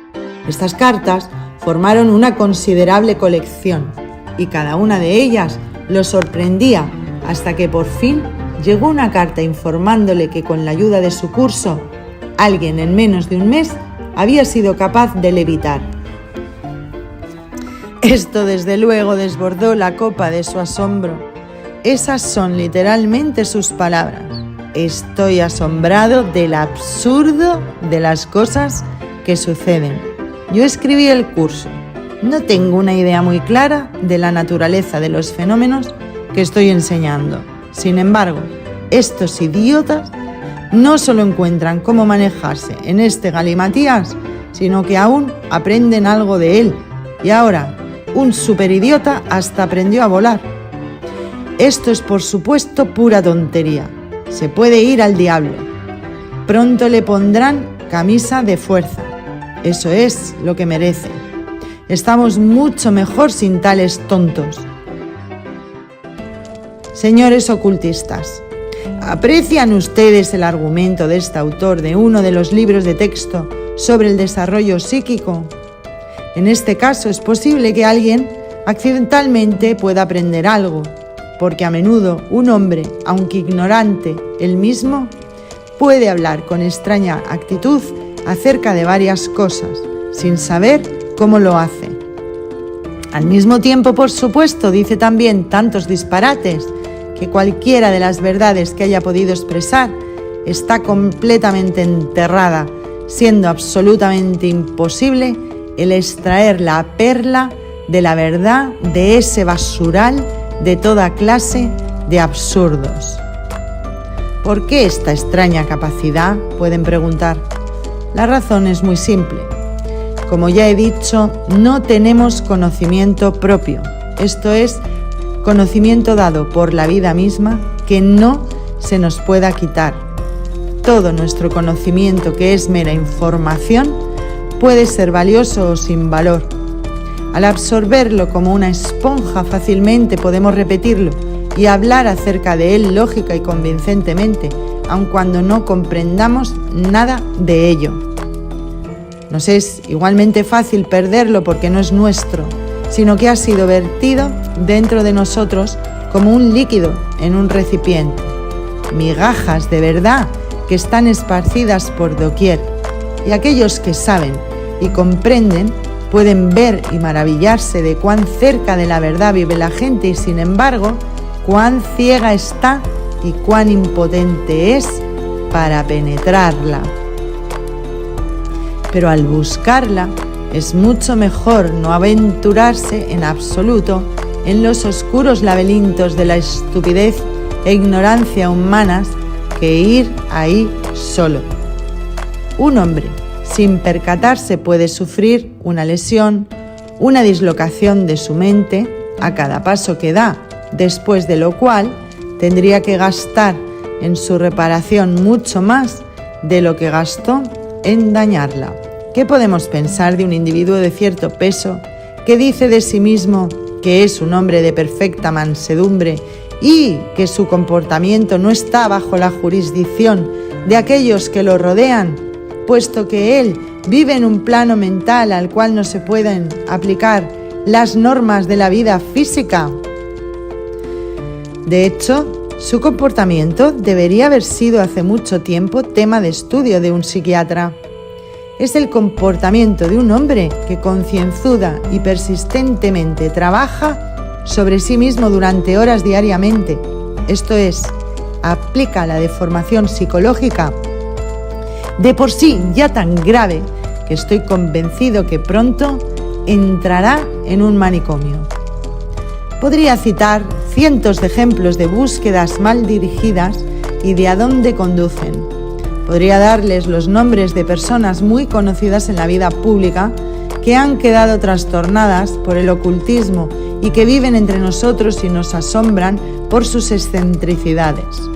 Estas cartas formaron una considerable colección y cada una de ellas lo sorprendía hasta que por fin llegó una carta informándole que con la ayuda de su curso, alguien en menos de un mes había sido capaz de levitar. Esto desde luego desbordó la copa de su asombro. Esas son literalmente sus palabras. Estoy asombrado del absurdo de las cosas que suceden. Yo escribí el curso. No tengo una idea muy clara de la naturaleza de los fenómenos que estoy enseñando. Sin embargo, estos idiotas no solo encuentran cómo manejarse en este galimatías, sino que aún aprenden algo de él. Y ahora, un superidiota hasta aprendió a volar. Esto es, por supuesto, pura tontería. Se puede ir al diablo. Pronto le pondrán camisa de fuerza. Eso es lo que merece. Estamos mucho mejor sin tales tontos. Señores ocultistas, ¿aprecian ustedes el argumento de este autor de uno de los libros de texto sobre el desarrollo psíquico? En este caso es posible que alguien accidentalmente pueda aprender algo, porque a menudo un hombre, aunque ignorante él mismo, puede hablar con extraña actitud acerca de varias cosas, sin saber cómo lo hace. Al mismo tiempo, por supuesto, dice también tantos disparates que cualquiera de las verdades que haya podido expresar está completamente enterrada, siendo absolutamente imposible el extraer la perla de la verdad de ese basural de toda clase de absurdos. ¿Por qué esta extraña capacidad?, pueden preguntar. La razón es muy simple. Como ya he dicho, no tenemos conocimiento propio, esto es, conocimiento dado por la vida misma que no se nos pueda quitar. Todo nuestro conocimiento, que es mera información, puede ser valioso o sin valor. Al absorberlo como una esponja fácilmente podemos repetirlo y hablar acerca de él lógica y convincentemente, aun cuando no comprendamos nada de ello. Nos es igualmente fácil perderlo porque no es nuestro, sino que ha sido vertido dentro de nosotros como un líquido en un recipiente. Migajas de verdad que están esparcidas por doquier, y aquellos que saben y comprenden pueden ver y maravillarse de cuán cerca de la verdad vive la gente y, sin embargo, cuán ciega está y cuán impotente es para penetrarla. Pero al buscarla, es mucho mejor no aventurarse en absoluto en los oscuros laberintos de la estupidez e ignorancia humanas que ir ahí solo. Un hombre, sin percatarse, puede sufrir una lesión, una dislocación de su mente a cada paso que da, después de lo cual tendría que gastar en su reparación mucho más de lo que gastó en dañarla. ¿Qué podemos pensar de un individuo de cierto peso que dice de sí mismo que es un hombre de perfecta mansedumbre y que su comportamiento no está bajo la jurisdicción de aquellos que lo rodean, puesto que él vive en un plano mental al cual no se pueden aplicar las normas de la vida física? De hecho, su comportamiento debería haber sido hace mucho tiempo tema de estudio de un psiquiatra. Es el comportamiento de un hombre que concienzuda y persistentemente trabaja sobre sí mismo durante horas diariamente. Esto es, aplica la deformación psicológica de por sí ya tan grave que estoy convencido que pronto entrará en un manicomio. Podría citar cientos de ejemplos de búsquedas mal dirigidas y de a dónde conducen. Podría darles los nombres de personas muy conocidas en la vida pública que han quedado trastornadas por el ocultismo y que viven entre nosotros y nos asombran por sus excentricidades.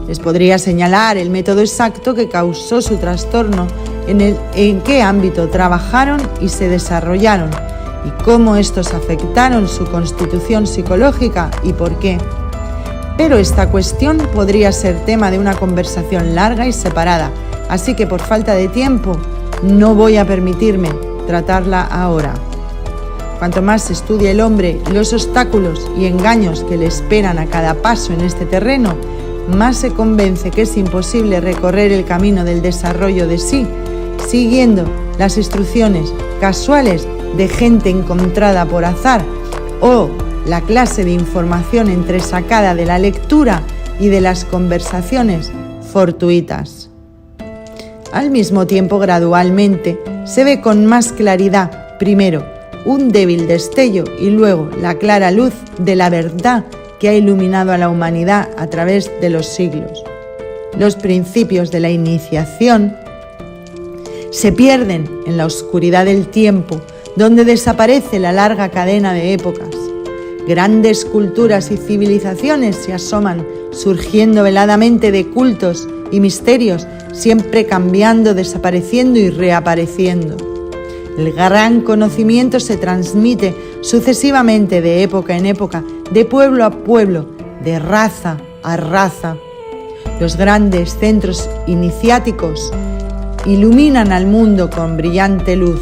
Les podría señalar el método exacto que causó su trastorno, en qué ámbito trabajaron y se desarrollaron, y cómo estos afectaron su constitución psicológica y por qué. Pero esta cuestión podría ser tema de una conversación larga y separada, así que por falta de tiempo no voy a permitirme tratarla ahora. Cuanto más estudia el hombre los obstáculos y engaños que le esperan a cada paso en este terreno, más se convence que es imposible recorrer el camino del desarrollo de sí, siguiendo las instrucciones casuales de gente encontrada por azar o la clase de información entresacada de la lectura y de las conversaciones fortuitas. Al mismo tiempo, gradualmente, se ve con más claridad, primero, un débil destello y luego la clara luz de la verdad que ha iluminado a la humanidad a través de los siglos. Los principios de la iniciación se pierden en la oscuridad del tiempo, donde desaparece la larga cadena de épocas. Grandes culturas y civilizaciones se asoman, surgiendo veladamente de cultos y misterios, siempre cambiando, desapareciendo y reapareciendo. El gran conocimiento se transmite sucesivamente de época en época, de pueblo a pueblo, de raza a raza. Los grandes centros iniciáticos iluminan al mundo con brillante luz.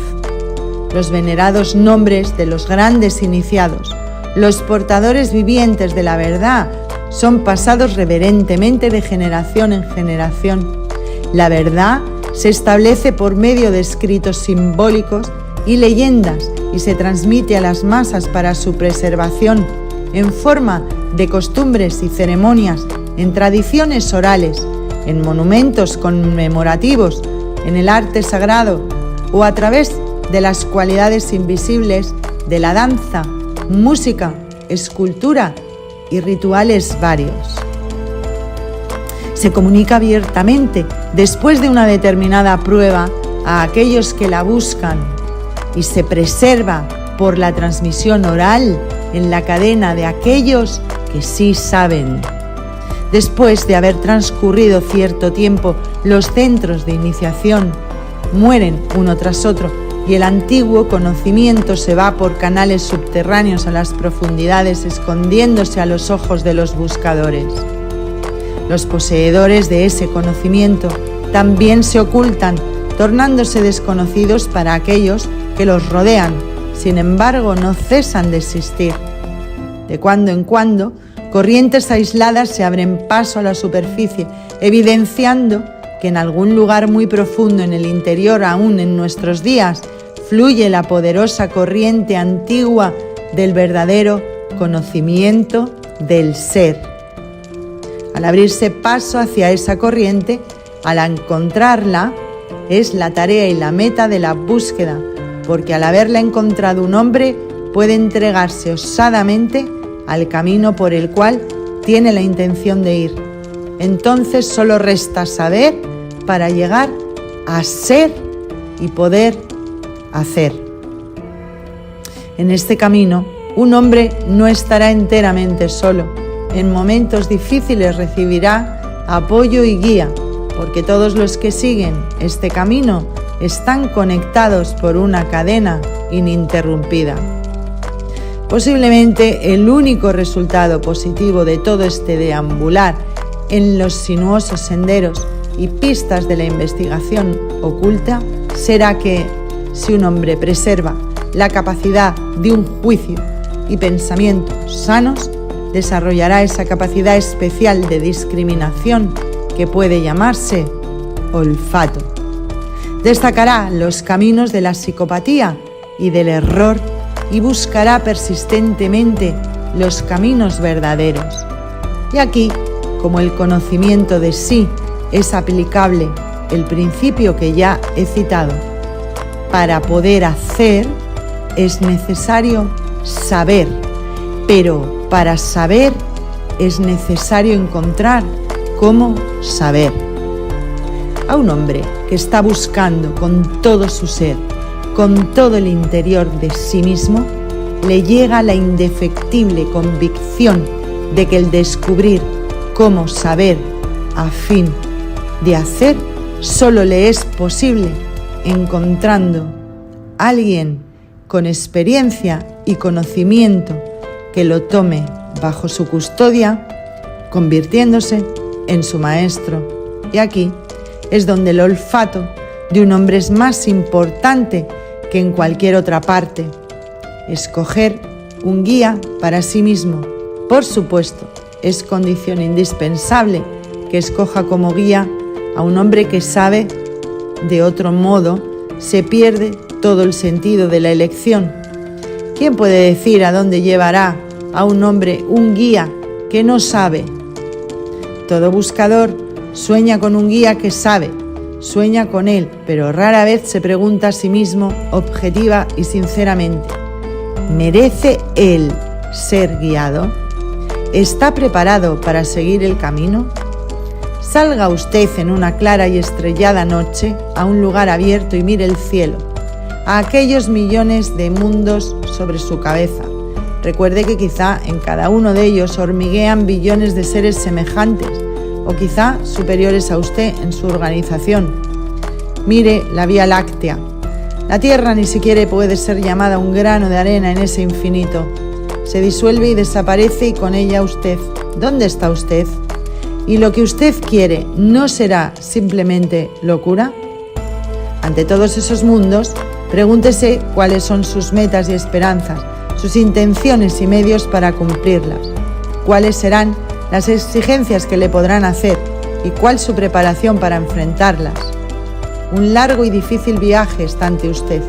Los venerados nombres de los grandes iniciados, los portadores vivientes de la verdad, son pasados reverentemente de generación en generación. La verdad se establece por medio de escritos simbólicos y leyendas y se transmite a las masas para su preservación en forma de costumbres y ceremonias, en tradiciones orales, en monumentos conmemorativos, en el arte sagrado o a través de las cualidades invisibles de la danza, música, escultura y rituales varios. Se comunica abiertamente después de una determinada prueba a aquellos que la buscan y se preserva por la transmisión oral en la cadena de aquellos que sí saben. Después de haber transcurrido cierto tiempo, los centros de iniciación mueren uno tras otro y el antiguo conocimiento se va por canales subterráneos a las profundidades, escondiéndose a los ojos de los buscadores. Los poseedores de ese conocimiento también se ocultan, tornándose desconocidos para aquellos que los rodean. Sin embargo, no cesan de existir. De cuando en cuando, corrientes aisladas se abren paso a la superficie, evidenciando que en algún lugar muy profundo en el interior, aún en nuestros días, fluye la poderosa corriente antigua del verdadero conocimiento del ser. Al abrirse paso hacia esa corriente, al encontrarla, es la tarea y la meta de la búsqueda, porque al haberla encontrado un hombre puede entregarse osadamente al camino por el cual tiene la intención de ir. Entonces solo resta saber para llegar a ser y poder hacer. En este camino, un hombre no estará enteramente solo. En momentos difíciles recibirá apoyo y guía, porque todos los que siguen este camino están conectados por una cadena ininterrumpida. Posiblemente el único resultado positivo de todo este deambular en los sinuosos senderos y pistas de la investigación oculta será que, si un hombre preserva la capacidad de un juicio y pensamientos sanos, desarrollará esa capacidad especial de discriminación que puede llamarse olfato. Destacará los caminos de la psicopatía y del error y buscará persistentemente los caminos verdaderos. Y aquí, como el conocimiento de sí es aplicable el principio que ya he citado, para poder hacer es necesario saber, pero para saber es necesario encontrar cómo saber. A un hombre que está buscando con todo su ser, con todo el interior de sí mismo, le llega la indefectible convicción de que el descubrir cómo saber a fin de hacer solo le es posible encontrando a alguien con experiencia y conocimiento que lo tome bajo su custodia, convirtiéndose en su maestro. Y aquí es donde el olfato de un hombre es más importante que en cualquier otra parte. Escoger un guía para sí mismo, por supuesto, es condición indispensable que escoja como guía a un hombre que sabe. De otro modo, se pierde todo el sentido de la elección. ¿Quién puede decir a dónde llevará a un hombre un guía que no sabe? Todo buscador sueña con un guía que sabe, sueña con él, pero rara vez se pregunta a sí mismo objetiva y sinceramente: ¿merece él ser guiado? ¿Está preparado para seguir el camino? Salga usted en una clara y estrellada noche a un lugar abierto y mire el cielo, a aquellos millones de mundos sobre su cabeza. Recuerde que quizá en cada uno de ellos hormiguean billones de seres semejantes o quizá superiores a usted en su organización. Mire la Vía Láctea. La Tierra ni siquiera puede ser llamada un grano de arena en ese infinito. Se disuelve y desaparece y con ella usted. ¿Dónde está usted? ¿Y lo que usted quiere no será simplemente locura? Ante todos esos mundos, pregúntese cuáles son sus metas y esperanzas, sus intenciones y medios para cumplirlas, cuáles serán las exigencias que le podrán hacer y cuál su preparación para enfrentarlas. Un largo y difícil viaje está ante usted.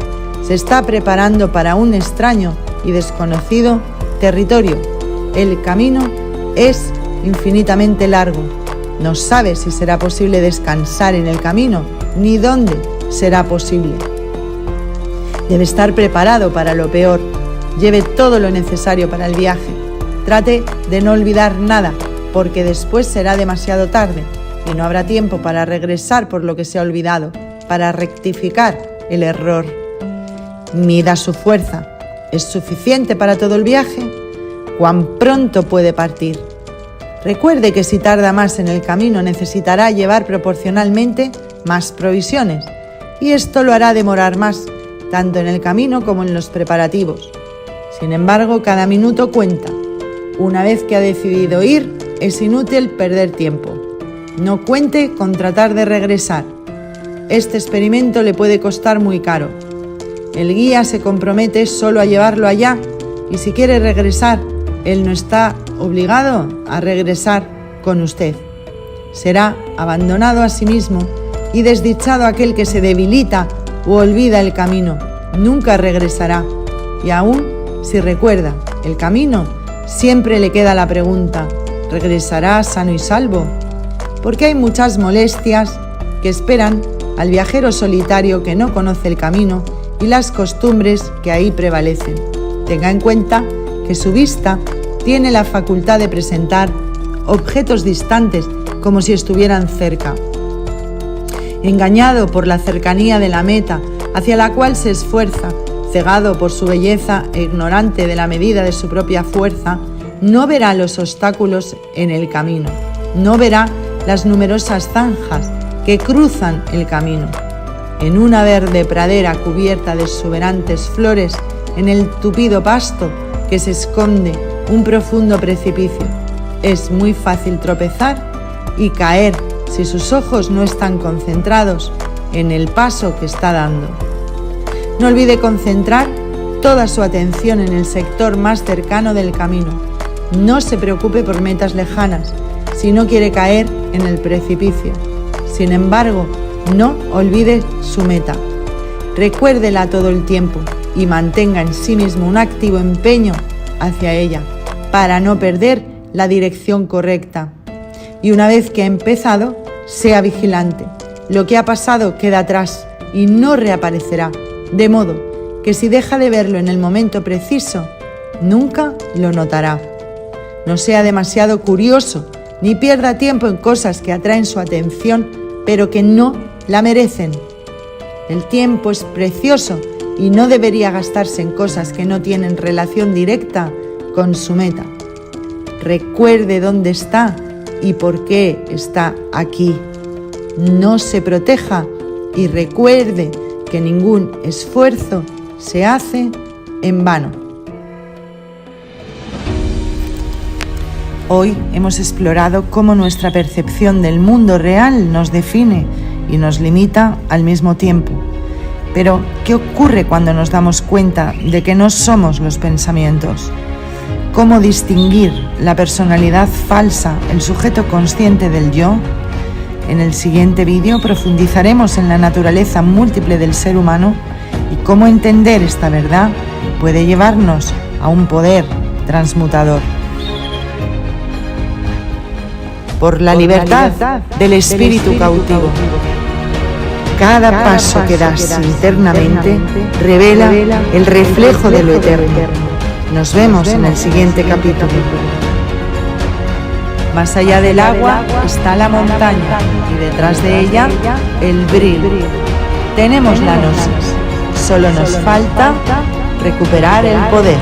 Se está preparando para un extraño y desconocido territorio. El camino es infinitamente largo. No sabe si será posible descansar en el camino, ni dónde será posible. Debe estar preparado para lo peor. Lleve todo lo necesario para el viaje. Trate de no olvidar nada, porque después será demasiado tarde y no habrá tiempo para regresar por lo que se ha olvidado, para rectificar el error. Mida su fuerza. ¿Es suficiente para todo el viaje? ¿Cuán pronto puede partir? Recuerde que si tarda más en el camino necesitará llevar proporcionalmente más provisiones, y esto lo hará demorar más, tanto en el camino como en los preparativos. Sin embargo, cada minuto cuenta. Una vez que ha decidido ir, es inútil perder tiempo. No cuente con tratar de regresar. Este experimento le puede costar muy caro. El guía se compromete solo a llevarlo allá, y si quiere regresar, él no está obligado a regresar con usted. Será abandonado a sí mismo y desdichado aquel que se debilita o olvida el camino. Nunca regresará. Y aún si recuerda el camino, siempre le queda la pregunta: ¿regresará sano y salvo? Porque hay muchas molestias que esperan al viajero solitario que no conoce el camino y las costumbres que ahí prevalecen. Tenga en cuenta que su vista tiene la facultad de presentar objetos distantes como si estuvieran cerca. Engañado por la cercanía de la meta hacia la cual se esfuerza, cegado por su belleza e ignorante de la medida de su propia fuerza, no verá los obstáculos en el camino, no verá las numerosas zanjas que cruzan el camino. En una verde pradera cubierta de exuberantes flores, en el tupido pasto que se esconde un profundo precipicio, es muy fácil tropezar y caer si sus ojos no están concentrados en el paso que está dando. No olvide concentrar toda su atención en el sector más cercano del camino. No se preocupe por metas lejanas si no quiere caer en el precipicio. Sin embargo, no olvide su meta. Recuérdela todo el tiempo y mantenga en sí mismo un activo empeño hacia ella para no perder la dirección correcta. Y una vez que ha empezado, sea vigilante. Lo que ha pasado queda atrás y no reaparecerá, de modo que si deja de verlo en el momento preciso, nunca lo notará. No sea demasiado curioso, ni pierda tiempo en cosas que atraen su atención, pero que no la merecen. El tiempo es precioso y no debería gastarse en cosas que no tienen relación directa con su meta. Recuerde dónde está y por qué está aquí. No se proteja y recuerde que ningún esfuerzo se hace en vano. Hoy hemos explorado cómo nuestra percepción del mundo real nos define y nos limita al mismo tiempo. Pero, ¿qué ocurre cuando nos damos cuenta de que no somos los pensamientos? ¿Cómo distinguir la personalidad falsa, el sujeto consciente del yo? En el siguiente vídeo profundizaremos en la naturaleza múltiple del ser humano y cómo entender esta verdad puede llevarnos a un poder transmutador. Por la libertad del espíritu cautivo. Cada paso que das internamente revela el reflejo de lo eterno. Nos vemos en el siguiente capítulo. Más allá del agua está la montaña y detrás de ella el brillo. Tenemos la gnosis, solo nos falta recuperar el poder.